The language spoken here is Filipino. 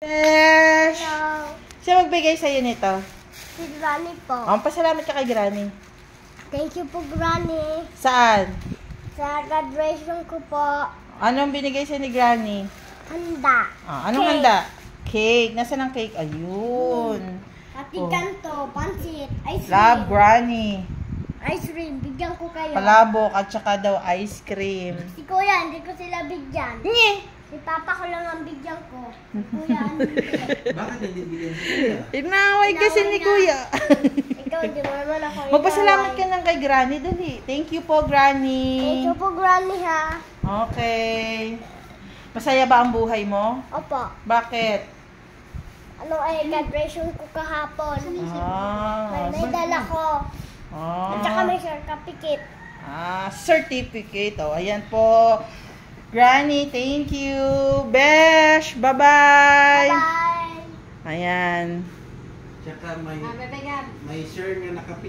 Besh! Hello. Siya magbigay sa'yo nito. Si Granny po. Pasalamat ka kay Granny. Thank you po, Granny. Saan? Sa graduation ko po. Anong binigay sa'yo ni Granny? Handa. Anong Cake. handa? Cake. Nasaan ang cake? Ayun. Pati Oh. ganto, pansit, ice cream. Love, Granny. Ice cream, bigyan ko kayo. Palabok at saka daw ice cream. Si Kuya, hindi ko sila bigyan. Nye! Si Papa ko lang ang bigyan ko. Si Kuya, hindi. Bakit hindi bigyan siya? Inaway kasi ni Kuya. Ikaw, di mo naman ako Magpasalamat ka inaway. lang kay Granny. Dali. Thank you po, Granny. Thank you po, Granny, ha. Okay. Masaya ba ang buhay mo? Opo. Bakit? Graduation ko kahapon. May dala ko. At saka may certificate. Certificate. Ayan po. Granny, thank you. Besh, bye-bye. Bye! Ayan. Tsaka may share nga nakapi.